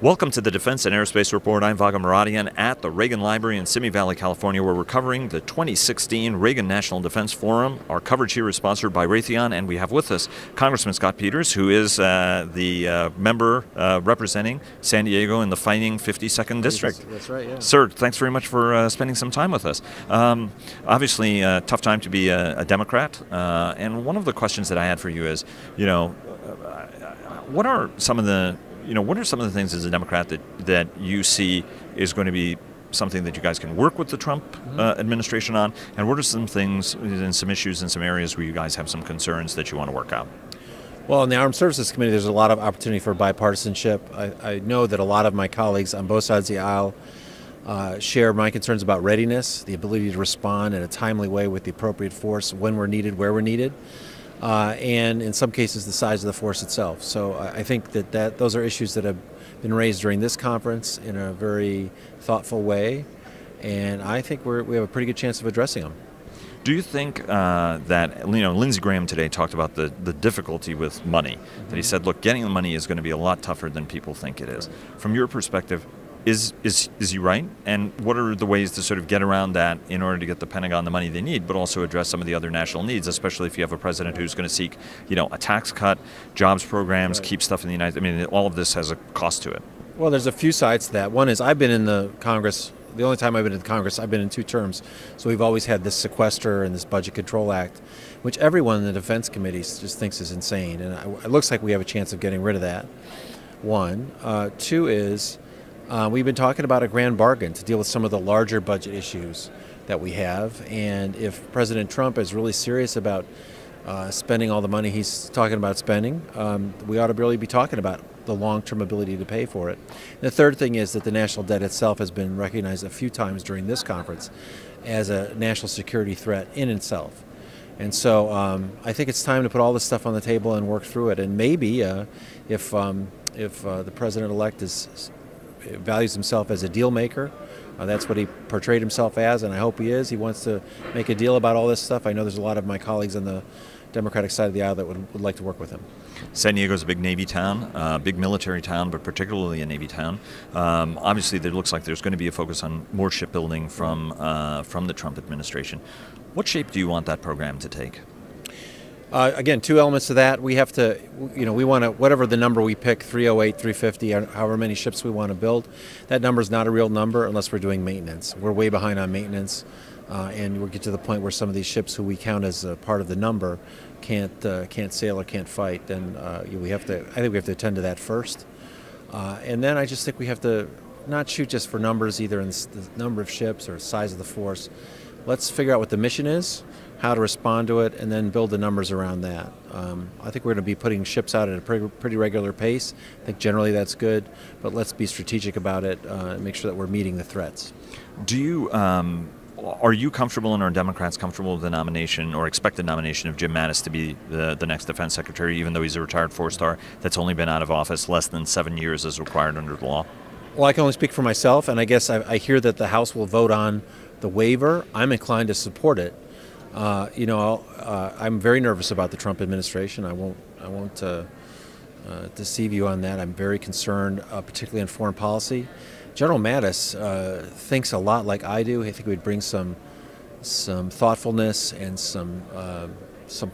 Welcome to the Defense and Aerospace Report. I'm Vago Muradian at the Reagan Library in Simi Valley, California, where we're covering the 2016 Reagan National Defense Forum. Our coverage here is sponsored by Raytheon, and we have with us Congressman Scott Peters, who is the member representing San Diego in the fighting 52nd District. That's right, yeah. Sir, thanks very much for spending some time with us. Obviously, tough time to be a Democrat, and one of the questions that I had for you is, what are some of the things as a Democrat that you see is going to be something that you guys can work with the Trump administration on? And what are some things and some issues and some areas where you guys have some concerns that you want to work out? Well, in the Armed Services Committee, there's a lot of opportunity for bipartisanship. I know that a lot of my colleagues on both sides of the aisle share my concerns about readiness, the ability to respond in a timely way with the appropriate force when we're needed, where we're needed. And in some cases, the size of the force itself. So I think that those are issues that have been raised during this conference in a very thoughtful way, and I think we have a pretty good chance of addressing them. Do you think that, Lindsey Graham today talked about the difficulty with money, that he said, look, getting the money is going to be a lot tougher than people think it is. From your perspective, is he right? And what are the ways to sort of get around that in order to get the Pentagon the money they need, but also address some of the other national needs, especially if you have a president who's going to seek, a tax cut, jobs programs, Right. keep stuff in the United States? I mean, all of this has a cost to it. Well, there's a few sides to that. One is I've been in the Congress, the only time I've been in the Congress, I've been in 2 terms. So we've always had this sequester and this Budget Control Act, which everyone in the Defense Committees just thinks is insane. And it looks like we have a chance of getting rid of that, one. Two is we've been talking about a grand bargain to deal with some of the larger budget issues that we have. And if President Trump is really serious about spending all the money he's talking about spending, we ought to really be talking about the long-term ability to pay for it. And the third thing is that the national debt itself has been recognized a few times during this conference as a national security threat in itself. And so I think it's time to put all this stuff on the table and work through it. And maybe if the president-elect values himself as a deal maker. That's what he portrayed himself as, and I hope he is. He wants to make a deal about all this stuff. I know there's a lot of my colleagues on the Democratic side of the aisle that would like to work with him. San Diego's a big Navy town, big military town, but particularly a Navy town. Obviously, it looks like there's going to be a focus on more shipbuilding from the Trump administration. What shape do you want that program to take? Again, 2 elements to that. We have to, we want to, whatever the number we pick, 308, 350, however many ships we want to build, that number is not a real number unless we're doing maintenance. We're way behind on maintenance, and we'll get to the point where some of these ships who we count as a part of the number can't sail or can't fight. Then I think we have to attend to that first. And then I just think we have to not shoot just for numbers, either in the number of ships or size of the force. Let's figure out what the mission is, how to respond to it, and then build the numbers around that. I think we're going to be putting ships out at a pretty regular pace. I think generally that's good, but let's be strategic about it and make sure that we're meeting the threats. Are you comfortable, and are Democrats comfortable with the nomination or expected nomination of Jim Mattis to be the next defense secretary, even though he's a retired 4-star that's only been out of office less than 7 years as required under the law? Well, I can only speak for myself, and I guess I hear that the House will vote on the waiver. I'm inclined to support it. I'm very nervous about the Trump administration. I won't deceive you on that. I'm very concerned, particularly in foreign policy. General Mattis thinks a lot like I do. I think we'd bring some thoughtfulness and some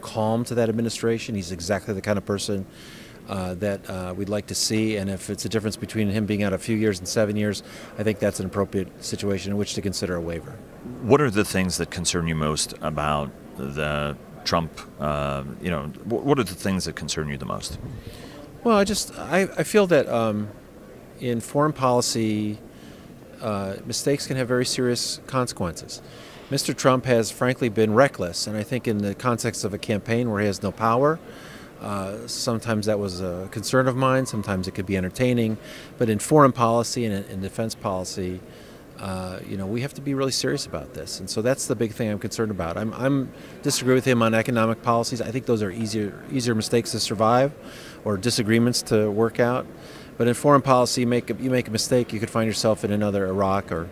calm to that administration. He's exactly the kind of person that we'd like to see, and if it's a difference between him being out a few years and 7 years, I think that's an appropriate situation in which to consider a waiver. What are the things that concern you most about the Trump, what are the things that concern you the most? Well, I feel that in foreign policy, mistakes can have very serious consequences. Mr. Trump has frankly been reckless, and I think in the context of a campaign where he has no power, sometimes that was a concern of mine, sometimes it could be entertaining, but in foreign policy and in defense policy, we have to be really serious about this, and so that's the big thing I'm concerned about. I'm disagree with him on economic policies. I think those are easier mistakes to survive, or disagreements to work out. But in foreign policy, you make a mistake, you could find yourself in another Iraq or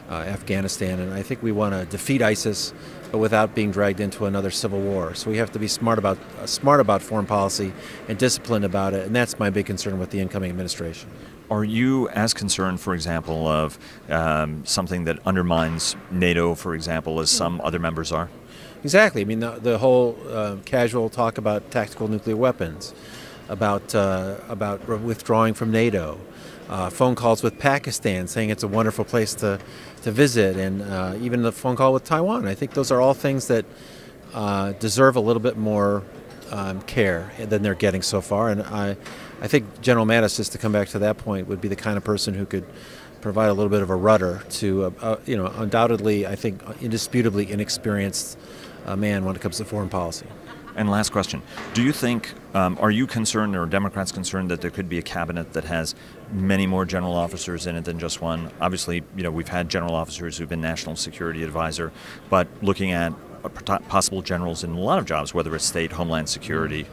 Afghanistan, and I think we want to defeat ISIS, but without being dragged into another civil war. So we have to be smart about foreign policy and disciplined about it, and that's my big concern with the incoming administration. Are you as concerned, for example, of something that undermines NATO, for example, as some other members are? Exactly. I mean, the whole casual talk about tactical nuclear weapons, about withdrawing from NATO, phone calls with Pakistan saying it's a wonderful place to visit, and even the phone call with Taiwan. I think those are all things that deserve a little bit more care than they're getting so far. And I think General Mattis, just to come back to that point, would be the kind of person who could provide a little bit of a rudder to, undoubtedly, I think, indisputably inexperienced man when it comes to foreign policy. And last question. Do you think, are you concerned, or are Democrats concerned, that there could be a cabinet that has many more general officers in it than just one? Obviously, we've had general officers who've been national security advisor, but looking at possible generals in a lot of jobs, whether it's state, homeland security.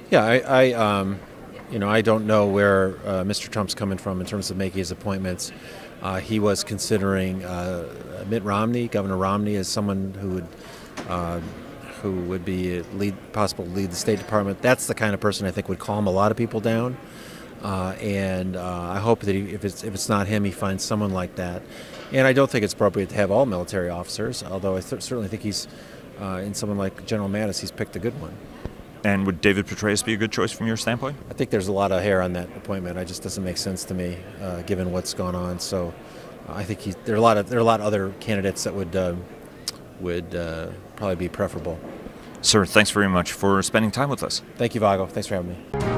Yeah, I don't know where Mr. Trump's coming from in terms of making his appointments. He was considering Mitt Romney, Governor Romney, as someone who would be possible to lead the State Department. That's the kind of person I think would calm a lot of people down. And I hope that if it's not him, he finds someone like that. And I don't think it's appropriate to have all military officers, although I certainly think he's, in someone like General Mattis, he's picked a good one. And would David Petraeus be a good choice from your standpoint? I think there's a lot of hair on that appointment. It just doesn't make sense to me, given what's gone on. So I think there are a lot of other candidates that would probably be preferable. Sir, thanks very much for spending time with us. Thank you, Vago. Thanks for having me.